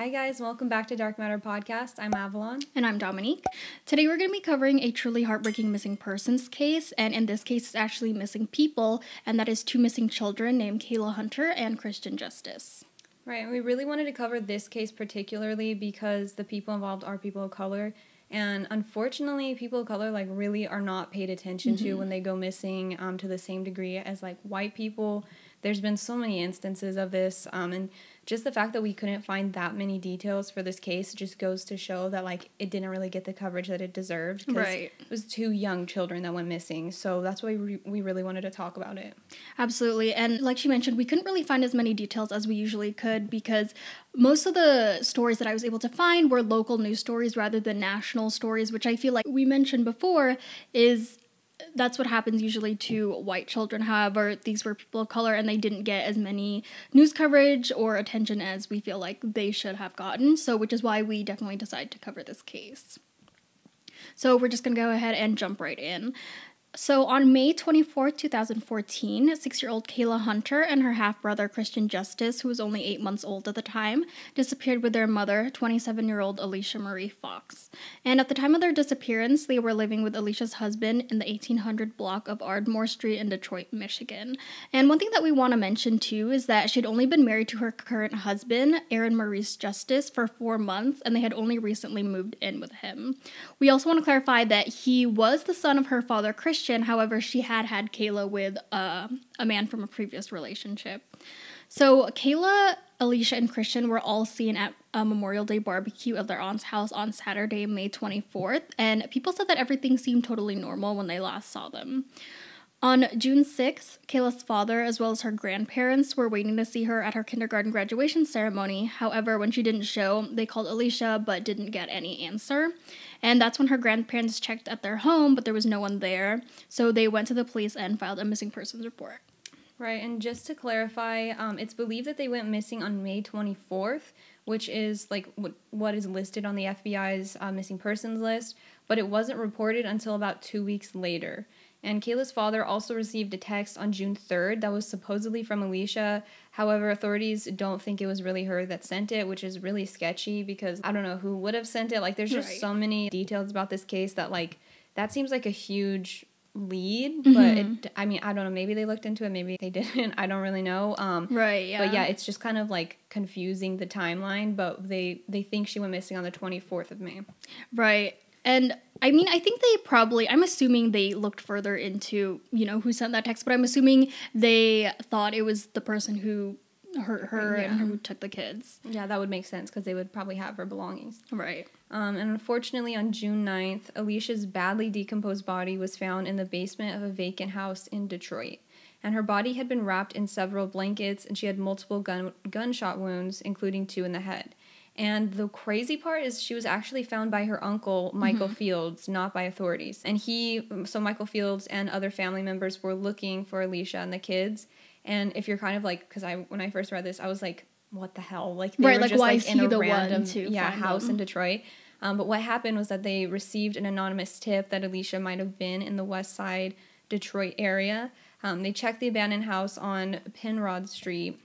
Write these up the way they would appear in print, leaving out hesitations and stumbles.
Hi guys, welcome back to Dark Matter Podcast. I'm Avalon. And I'm Dominique. Today we're going to be covering a truly heartbreaking missing persons case, and in this case it's actually missing people, and that is two missing children named Kaylah Hunter and Kristian Justice. Right, and we really wanted to cover this case particularly because the people involved are people of color, and unfortunately people of color really are not paid attention to when they go missing to the same degree as white people. There's been so many instances of this, and just the fact that we couldn't find that many details for this case just goes to show that it didn't really get the coverage that it deserved. Right. It was two young children that went missing, so that's why we really wanted to talk about it. Absolutely, and like she mentioned, we couldn't really find as many details as we usually could because most of the stories that I was able to find were local news stories rather than national stories, which I feel like we mentioned before that's what happens usually to white children. However, these were people of color and they didn't get as many news coverage or attention as we feel like they should have gotten. So, which is why we definitely decided to cover this case. So we're just going to go ahead and jump right in. So on May 24th, 2014, 6-year-old Kaylah Hunter and her half-brother Kristian Justice, who was only 8 months old at the time, disappeared with their mother, 27-year-old Alicia Marie Fox. And at the time of their disappearance, they were living with Alicia's husband in the 1800 block of Ardmore Street in Detroit, Michigan. And one thing that we want to mention too is that she'd only been married to her current husband, Aaron Maurice Justice, for 4 months, and they had only recently moved in with him. We also want to clarify that he was the son of her father, Kristian. However, she had Kaylah with a man from a previous relationship. So Kaylah, Alicia, and Kristian were all seen at a Memorial Day barbecue at their aunt's house on Saturday, May 24th, and people said that everything seemed totally normal when they last saw them. On June 6th, Kaylah's father, as well as her grandparents, were waiting to see her at her kindergarten graduation ceremony. However, when she didn't show, they called Alicia but didn't get any answer. And that's when her grandparents checked at their home, but there was no one there. So they went to the police and filed a missing persons report. Right, and just to clarify, it's believed that they went missing on May 24th, which is what is listed on the FBI's missing persons list, but it wasn't reported until about 2 weeks later. And Kaylah's father also received a text on June 3rd that was supposedly from Alicia. However, authorities don't think it was really her that sent it, which is really sketchy because I don't know who would have sent it. There's just so many details about this case that, that seems like a huge lead. But, I don't know. Maybe they looked into it. Maybe they didn't. I don't really know. Right, yeah. But, yeah, it's just kind of, confusing the timeline. But they think she went missing on the 24th of May. Right. And I think I'm assuming they looked further into, who sent that text, but I'm assuming they thought it was the person who hurt her and who took the kids. Yeah, that would make sense because they would probably have her belongings. Right. And unfortunately, on June 9th, Alicia's badly decomposed body was found in the basement of a vacant house in Detroit. And her body had been wrapped in several blankets, and she had multiple gunshot wounds, including 2 in the head. And the crazy part is she was actually found by her uncle, Michael Fields, not by authorities. And Michael Fields and other family members were looking for Alicia and the kids. And if you're kind of because when I first read this, I was like, what the hell? They were just why is in he a the random one to house them? in Detroit. But what happened was that they received an anonymous tip that Alicia might have been in the West Side Detroit area. They checked the abandoned house on Penrod Street.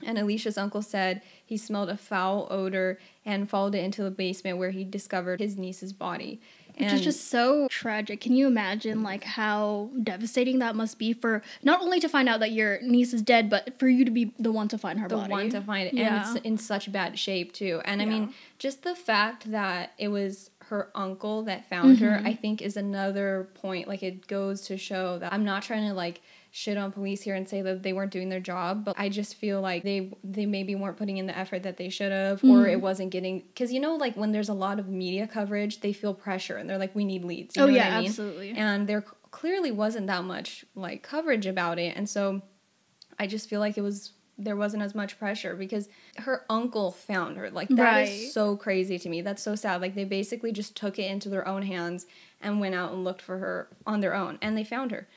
And Alicia's uncle said he smelled a foul odor and followed it into the basement where he discovered his niece's body. Which is just so tragic. Can you imagine, how devastating that must be for not only to find out that your niece is dead, but for you to be the one to find her body. The one to find it. Yeah. And it's in such bad shape, too. And, I mean, just the fact that it was her uncle that found her, I think, is another point. It goes to show that I'm not trying to, shit on police here and say that they weren't doing their job, but I just feel like they maybe weren't putting in the effort that they should have, or it wasn't getting, because when there's a lot of media coverage, they feel pressure and they're like, we need leads. You know what I mean? Absolutely. And there clearly wasn't that much coverage about it, and so I just feel like there wasn't as much pressure because her uncle found her. That is so crazy to me. That's so sad. They basically just took it into their own hands and went out and looked for her on their own, and they found her.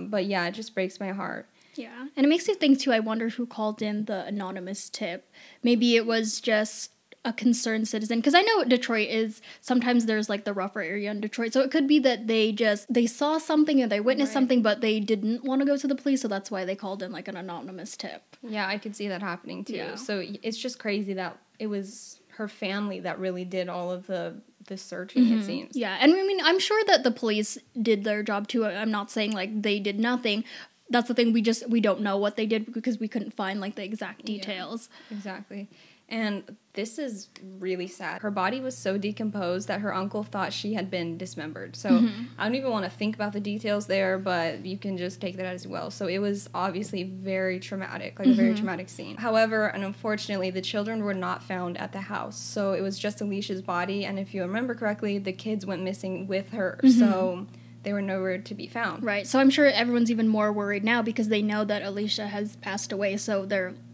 But yeah, it just breaks my heart. Yeah, and it makes you think too, I wonder who called in the anonymous tip. Maybe it was just a concerned citizen, because I know Detroit is, sometimes there's the rougher area in Detroit, so it could be that they saw something or they witnessed something, but they didn't want to go to the police, so that's why they called in an anonymous tip. Yeah, I could see that happening too. Yeah. So it's just crazy that it was her family that really did all of the searching, it seems. Yeah, and I mean, I'm sure that the police did their job too. I'm not saying like they did nothing. That's the thing, we don't know what they did because we couldn't find like the exact details. Yeah, exactly. And this is really sad. Her body was so decomposed that her uncle thought she had been dismembered. So I don't even want to think about the details there, but you can just take that as well. So it was obviously very traumatic, like a very traumatic scene. However, and unfortunately, the children were not found at the house. So it was just Alicia's body. And if you remember correctly, the kids went missing with her. So they were nowhere to be found. Right. So I'm sure everyone's even more worried now because they know that Alicia has passed away. So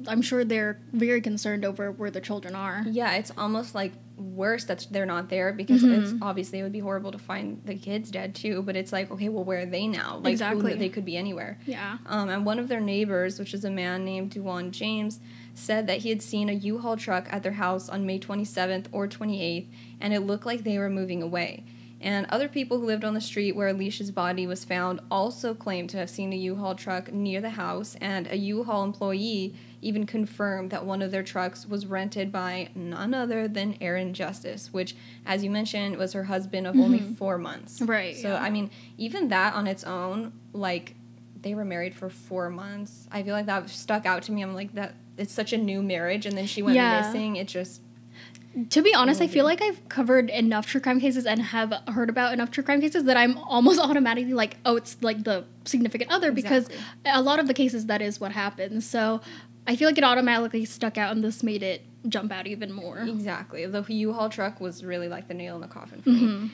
I'm sure they're very concerned over where the children are. Yeah, it's almost like worse that they're not there because it's obviously it would be horrible to find the kids dead too. But it's like, okay, well, where are they now? Like, exactly. They could be anywhere. Yeah. And one of their neighbors, which is a man named Duane James, said that he had seen a U-Haul truck at their house on May 27th or 28th, and it looked like they were moving away. And other people who lived on the street where Alicia's body was found also claimed to have seen a U-Haul truck near the house, and a U-Haul employee even confirmed that one of their trucks was rented by none other than Aaron Justice, which, as you mentioned, was her husband of only 4 months. Right. So, yeah. I mean, even that on its own, like, they were married for 4 months. I feel like that stuck out to me. I'm like, that it's such a new marriage, and then she went missing. It just... To be honest, I feel like I've covered enough true crime cases and have heard about enough true crime cases that I'm almost automatically like, oh, it's like the significant other, because a lot of the cases that is what happens. So I feel like it automatically stuck out, and this made it jump out even more. Exactly. The U-Haul truck was really like the nail in the coffin for me.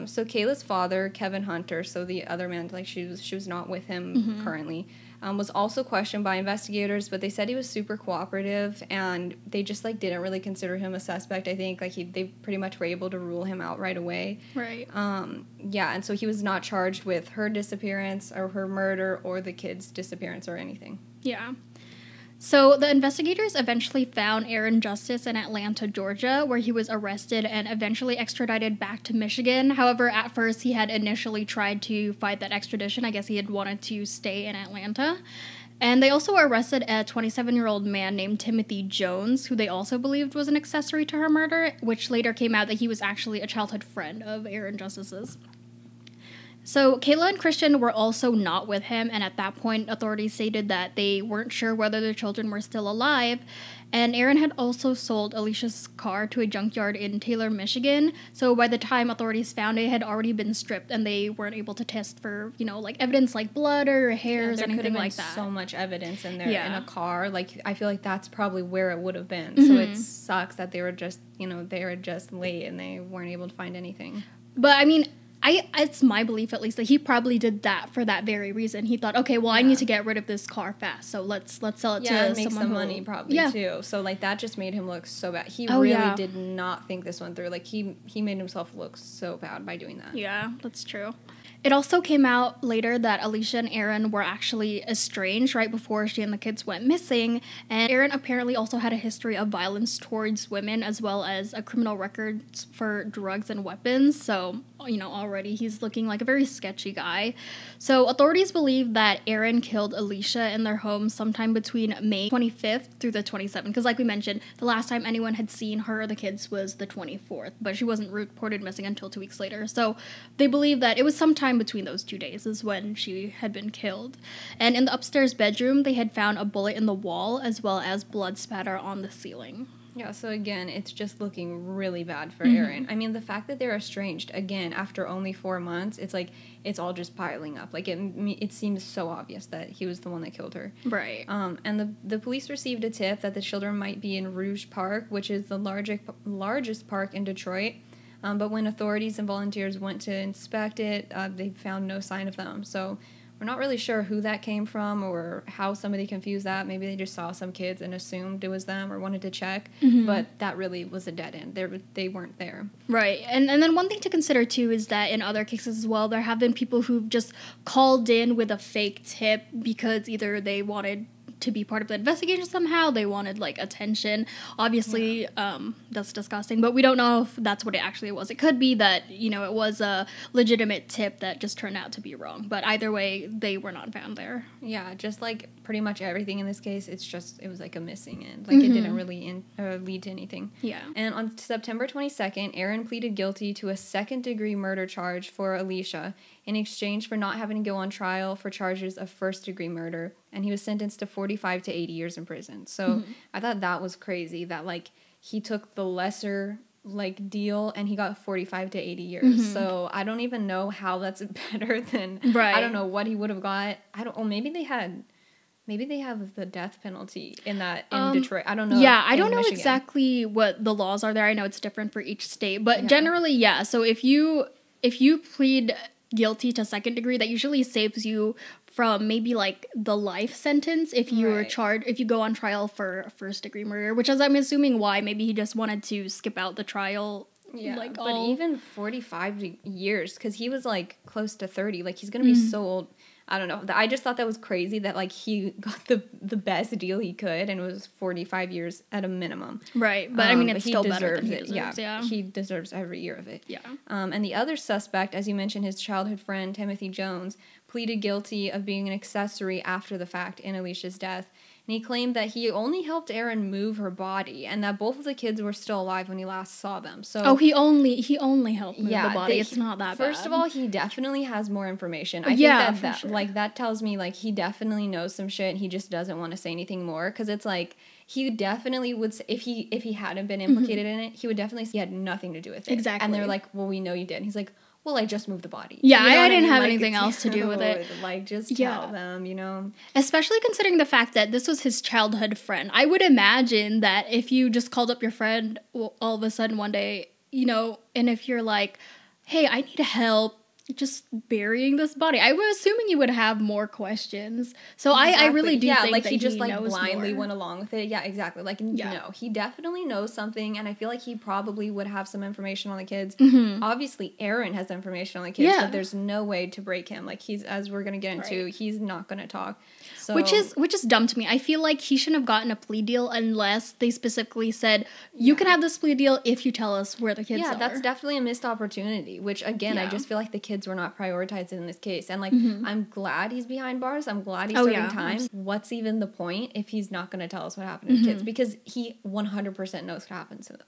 So Kaylah's father, Kevin Hunter, so the other man, like she was not with him currently, was also questioned by investigators, but they said he was super cooperative, and they just like didn't really consider him a suspect. I think like they pretty much were able to rule him out right away. Right. Yeah, and so he was not charged with her disappearance or her murder or the kid's disappearance or anything. Yeah. So the investigators eventually found Aaron Justice in Atlanta, Georgia, where he was arrested and eventually extradited back to Michigan. However, at first he had initially tried to fight that extradition. I guess he had wanted to stay in Atlanta. And they also arrested a 27-year-old man named Timothy Jones, who they also believed was an accessory to her murder, which later came out that he was actually a childhood friend of Aaron Justice's. So Kaylah and Kristian were also not with him, and at that point, authorities stated that they weren't sure whether their children were still alive, and Aaron had also sold Alicia's car to a junkyard in Taylor, Michigan, so by the time authorities found it, it had already been stripped, and they weren't able to test for, like evidence like blood or hairs or anything like that. So much evidence in there in a car. Like, I feel like that's probably where it would have been. So it sucks that they were just, they were just late and they weren't able to find anything. But, I mean, it's my belief, at least, that he probably did that for that very reason. He thought, okay, well, I need to get rid of this car fast, so let's sell it to and make someone some money probably too. So like that just made him look so bad. He really did not think this one through. Like he made himself look so bad by doing that. Yeah, that's true. It also came out later that Alicia and Aaron were actually estranged right before she and the kids went missing, and Aaron apparently also had a history of violence towards women as well as a criminal record for drugs and weapons, so, already he's looking like a very sketchy guy. So authorities believe that Aaron killed Alicia in their home sometime between May 25th through the 27th, because like we mentioned, the last time anyone had seen her or the kids was the 24th, but she wasn't reported missing until 2 weeks later, so they believe that it was sometime between those 2 days is when she had been killed. And in the upstairs bedroom, they had found a bullet in the wall as well as blood spatter on the ceiling. Yeah, so again, it's just looking really bad for Aaron. I mean, the fact that they're estranged, again, after only 4 months, it's like, it's all just piling up. Like, it seems so obvious that he was the one that killed her. Right. And the police received a tip that the children might be in Rouge Park, which is the largest park in Detroit. But when authorities and volunteers went to inspect it, they found no sign of them. So we're not really sure who that came from or how somebody confused that. Maybe they just saw some kids and assumed it was them or wanted to check. But that really was a dead end. They weren't there. Right. And then one thing to consider, too, is that in other cases as well, there have been people who've just called in with a fake tip because either they wanted to be part of the investigation somehow. They wanted, like, attention. Obviously, that's disgusting, but we don't know if that's what it actually was. It could be that, you know, it was a legitimate tip that just turned out to be wrong, but either way, they were not found there. Yeah, just like pretty much everything in this case, it was like a missing end. Like, it didn't really lead to anything. Yeah. And on September 22nd, Aaron pleaded guilty to a second-degree murder charge for Alicia in exchange for not having to go on trial for charges of first-degree murder, and he was sentenced to 45 to 80 years in prison. So I thought that was crazy that, like, he took the lesser, like, deal and he got 45 to 80 years. So I don't even know how that's better than, I don't know what he would have got. Maybe they have the death penalty in Detroit. I don't know. Yeah, I don't know exactly what the laws are there. I know it's different for each state, but generally, yeah. So if you plead guilty to second degree, that usually saves you from maybe like the life sentence if you're charged, if you go on trial for first degree murder, which is, I'm assuming, why maybe he just wanted to skip out the trial. Yeah, like, but even 45 years, because he was like close to 30, like he's gonna be so old. I don't know. I just thought that was crazy that, like, he got the best deal he could, and it was 45 years at a minimum. Right, but I mean, it's still better than he deserves. Yeah, he deserves every year of it. Yeah. And the other suspect, as you mentioned, his childhood friend, Timothy Jones, pleaded guilty of being an accessory after the fact in Alicia's death. And he claimed that he only helped Aaron move her body, and that both of the kids were still alive when he last saw them. So he only helped move the body. It's not that bad. First of all, he definitely has more information. I think that sure. Like, that tells me, like, he definitely knows some shit. He just doesn't want to say anything more, because it's like, he definitely would say, if he hadn't been implicated in it, he would definitely say he had nothing to do with it. Exactly. And they're like, well, we know you did. And he's like, well, I just moved the body. Yeah, you know I didn't have like, anything else to do with it. Like, just tell them, you know. Especially considering the fact that this was his childhood friend. I would imagine that if you just called up your friend all of a sudden one day, you know, and if you're like, hey, I need help just burying this body, I was assuming you would have more questions. So exactly. I really do think like that he just like blindly more. Went along with it. Yeah, exactly. Like, no, he definitely knows something, and I feel like he probably would have some information on the kids. Obviously, Aaron has information on the kids, but there's no way to break him. Like, he's, as we're gonna get into, he's not gonna talk. So, which is dumb to me. I feel like he shouldn't have gotten a plea deal unless they specifically said, you can have this plea deal if you tell us where the kids are. Yeah, that's definitely a missed opportunity, which, again, I just feel like the kids were not prioritized in this case. And, like, I'm glad he's behind bars. I'm glad he's serving time. What's even the point if he's not going to tell us what happened to the kids? Because he 100% knows what happened to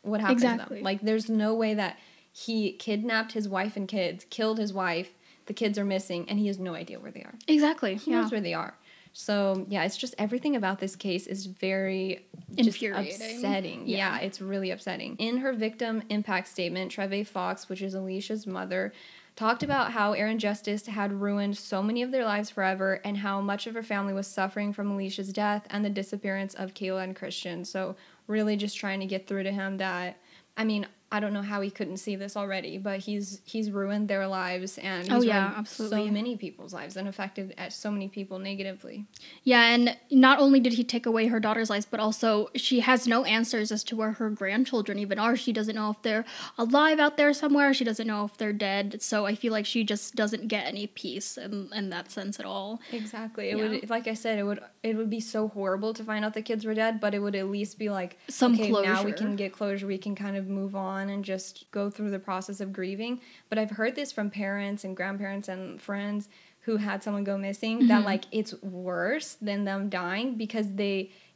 them. Like, there's no way that he kidnapped his wife and kids, killed his wife, the kids are missing, and he has no idea where they are. Exactly. He knows where they are. So, yeah, it's just everything about this case is very infuriating. Upsetting. Yeah, it's really upsetting. In her victim impact statement, Treve Fox, which is Alicia's mother, talked about how Aaron Justice had ruined so many of their lives forever and how much of her family was suffering from Alicia's death and the disappearance of Kaylah and Kristian. So really just trying to get through to him that, I mean, I don't know how he couldn't see this already, but he's ruined their lives, and he's ruined so many people's lives and affected so many people negatively. Yeah, and not only did he take away her daughter's lives, but also she has no answers as to where her grandchildren even are. She doesn't know if they're alive out there somewhere. She doesn't know if they're dead. So I feel like she just doesn't get any peace in that sense at all. Exactly. It would, like I said, it would be so horrible to find out the kids were dead, but it would at least be like, some closure. Now we can get closure. We can kind of move on and just go through the process of grieving. But I've heard this from parents and grandparents and friends who had someone go missing, that like it's worse than them dying, because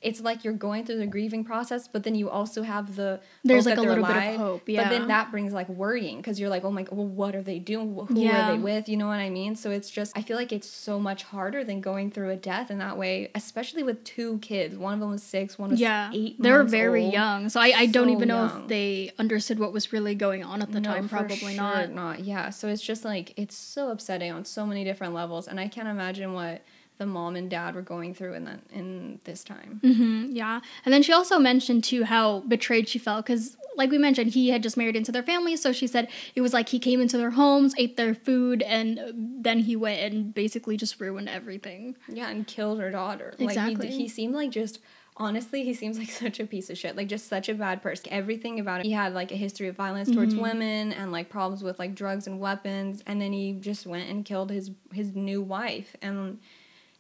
it's like you're going through the grieving process, but then you also have there's like a little bit of hope. Yeah. But then that brings like worrying, because you're like, oh my God, well, what are they doing? Who are they with? You know what I mean? So it's just, I feel like it's so much harder than going through a death in that way, especially with two kids. One of them was 6, one was 8 months they were very young. So I don't even know if they understood what was really going on at the time. Probably not. Yeah. So it's just like, it's so upsetting on so many different levels, and I can't imagine what the mom and dad were going through in this time. Yeah. And then she also mentioned too how betrayed she felt, because like we mentioned, he had just married into their family, so she said it was like he came into their homes, ate their food, and then he went and basically just ruined everything. Yeah, and killed her daughter. Exactly. Like he seemed like just, honestly, he seems like such a piece of shit. Like, just such a bad person. Everything about him. He had, like, a history of violence towards women and, like, problems with, like, drugs and weapons. And then he just went and killed his new wife. And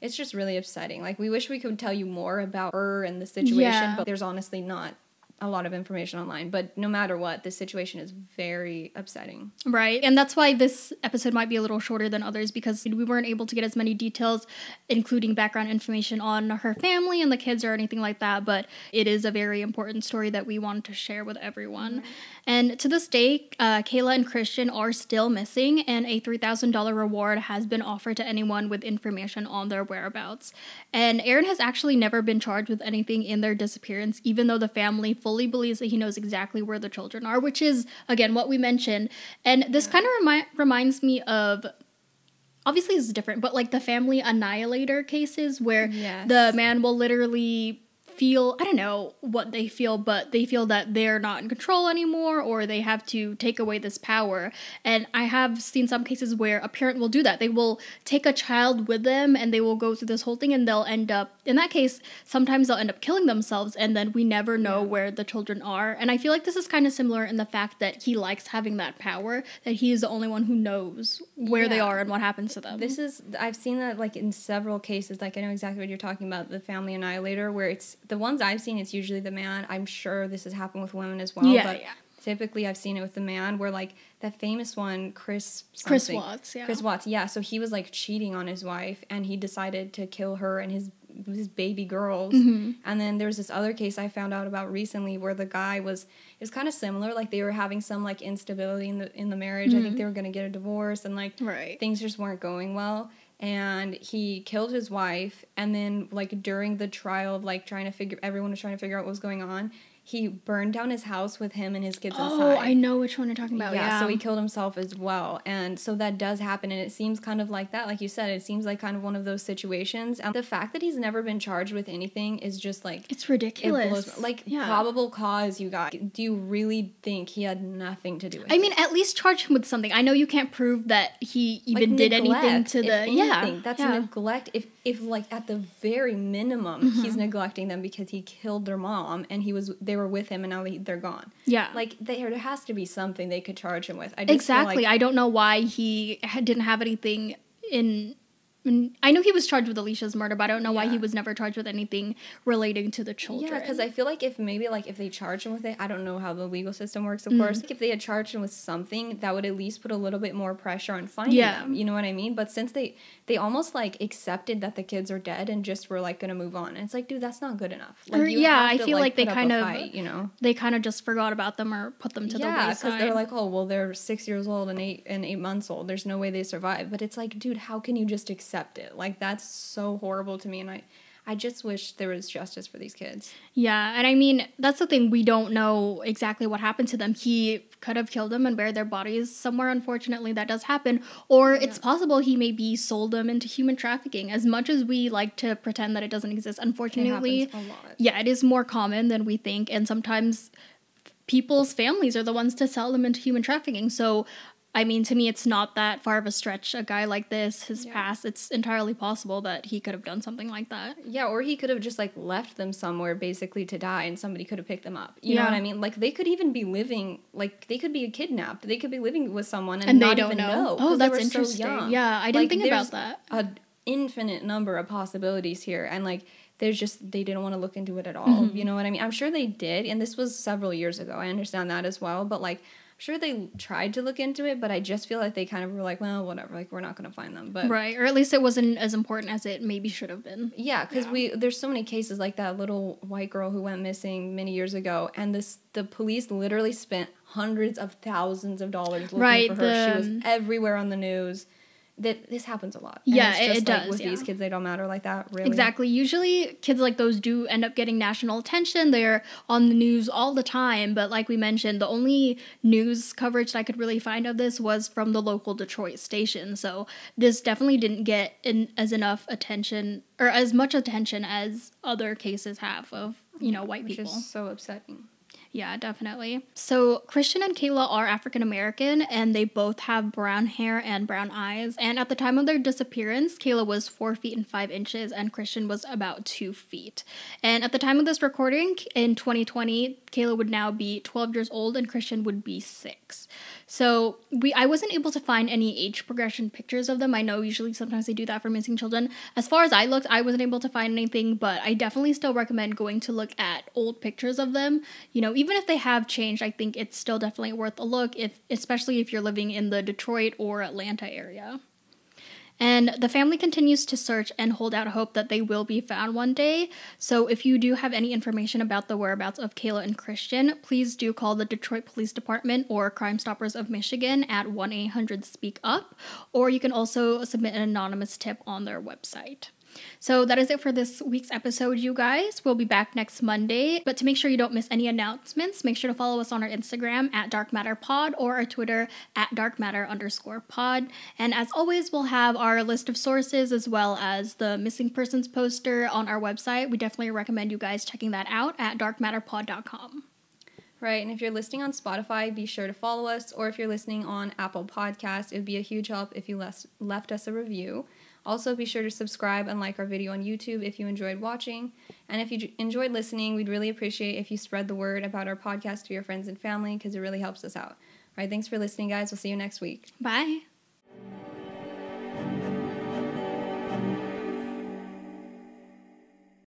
it's just really upsetting. Like, we wish we could tell you more about her and the situation, Yeah. but there's honestly not a lot of information online. But no matter what, this situation is very upsetting. Right. And that's why this episode might be a little shorter than others, because we weren't able to get as many details, including background information on her family and the kids or anything like that. But it is a very important story that we wanted to share with everyone. Mm-hmm. And to this day, Kaylah and Kristian are still missing, and a $3,000 reward has been offered to anyone with information on their whereabouts. And Aaron has actually never been charged with anything in their disappearance, even though the family fully believes that he knows exactly where the children are, which is, again, what we mentioned. And this kind of reminds me of, obviously this is different, but like the family annihilator cases where the man will literally feel, I don't know what they feel, but they feel that they're not in control anymore, or they have to take away this power. And I have seen some cases where a parent will do that. They will take a child with them and they will go through this whole thing, and they'll end up, in that case, sometimes they'll end up killing themselves, and then we never know where the children are. And I feel like this is kind of similar in the fact that he likes having that power, that he is the only one who knows where they are and what happens to them. I've seen that like in several cases. Like, I know exactly what you're talking about, the family annihilator, where it's the ones I've seen, it's usually the man. I'm sure this has happened with women as well. But typically I've seen it with the man, where like that famous one, Chris Watts. Chris Watts. Yeah. So he was like cheating on his wife, and he decided to kill her and his baby girls. Mm-hmm. And then there's this other case I found out about recently where the guy was kind of similar. Like, they were having some like instability in the marriage. Mm-hmm. I think they were going to get a divorce, and like things just weren't going well. And he killed his wife, and then like during the trial of like everyone was trying to figure out what was going on, he burned down his house with him and his kids inside. Oh, I know which one you're talking about. Yeah, so he killed himself as well. And so that does happen, and it seems kind of like that. Like you said, it seems like kind of one of those situations. And the fact that he's never been charged with anything is just like... It's ridiculous. Probable cause, you guys. Do you really think he had nothing to do with it? I mean, at least charge him with something. I know you can't prove that he even did anything to the... Anything. That's neglect. If like at the very minimum, he's neglecting them because he killed their mom, and they were with him, and now they're gone. Yeah. Like, there has to be something they could charge him with. Exactly. I don't know why he didn't have anything in... I know he was charged with Alicia's murder, but I don't know why he was never charged with anything relating to the children. Yeah, because I feel like if they charged him with it, I don't know how the legal system works, of course. If they had charged him with something, that would at least put a little bit more pressure on finding them. You know what I mean? But since they almost like accepted that the kids are dead and just were like going to move on, and it's like, dude, that's not good enough. Like, I feel like they kind of they kind of just forgot about them or put them to the wayside. Yeah, because they're like, oh, well, they're 6 years old and 8 months old. There's no way they survive. But it's like, dude, how can you just accept it? Like, that's so horrible to me, and I just wish there was justice for these kids. Yeah, and I mean, that's the thing, we don't know exactly what happened to them. He could have killed them and buried their bodies somewhere. Unfortunately, that does happen. Or it's possible he maybe sold them into human trafficking. As much as we like to pretend that it doesn't exist, unfortunately, it happens a lot. Yeah, it is more common than we think, and sometimes people's families are the ones to sell them into human trafficking. So I mean, to me, it's not that far of a stretch. A guy like this, his past, it's entirely possible that he could have done something like that. Yeah, or he could have just, like, left them somewhere basically to die, and somebody could have picked them up. You know what I mean? Like, they could even be living, like, they could be kidnapped. They could be living with someone and not even know. Oh, that's interesting. So yeah, I didn't think about that. An infinite number of possibilities here, and, like, they didn't want to look into it at all. Mm-hmm. You know what I mean? I'm sure they did, and this was several years ago. I understand that as well, but, like, sure they tried to look into it, but I just feel like they kind of were like, well, whatever, like, we're not going to find them. But right, or at least it wasn't as important as it maybe should have been. Yeah, because there's so many cases like that little white girl who went missing many years ago, and the police literally spent hundreds of thousands of dollars looking for her. She was everywhere on the news. This happens a lot. Yeah, it does. With these kids, they don't matter like that, really. Exactly. Usually, kids like those do end up getting national attention. They're on the news all the time. But like we mentioned, the only news coverage that I could really find of this was from the local Detroit station. So this definitely didn't get as much attention as other cases have of, white people. Which is so upsetting. Yeah, definitely. So Kristian and Kaylah are African American, and they both have brown hair and brown eyes. And at the time of their disappearance, Kaylah was 4 feet and 5 inches, and Kristian was about 2 feet. And at the time of this recording, in 2020, Kaylah would now be 12 years old, and Kristian would be 6. So I wasn't able to find any age progression pictures of them. I know usually sometimes they do that for missing children. As far as I looked, I wasn't able to find anything, but I definitely still recommend going to look at old pictures of them. You know, even if they have changed, I think it's still definitely worth a look, especially if you're living in the Detroit or Atlanta area. And the family continues to search and hold out hope that they will be found one day. So if you do have any information about the whereabouts of Kaylah and Kristian, please do call the Detroit Police Department or Crime Stoppers of Michigan at 1-800-SPEAK-UP, or you can also submit an anonymous tip on their website. So that is it for this week's episode, you guys. We'll be back next Monday, but to make sure you don't miss any announcements, make sure to follow us on our Instagram at darkmatterpod or our Twitter at darkmatter_pod. And as always, we'll have our list of sources as well as the missing persons poster on our website. We definitely recommend you guys checking that out at darkmatterpod.com. Right, and if you're listening on Spotify, be sure to follow us, or if you're listening on Apple Podcasts, it would be a huge help if you left us a review. Also, be sure to subscribe and like our video on YouTube if you enjoyed watching. And if you enjoyed listening, we'd really appreciate if you spread the word about our podcast to your friends and family, because it really helps us out. All right, thanks for listening, guys. We'll see you next week. Bye.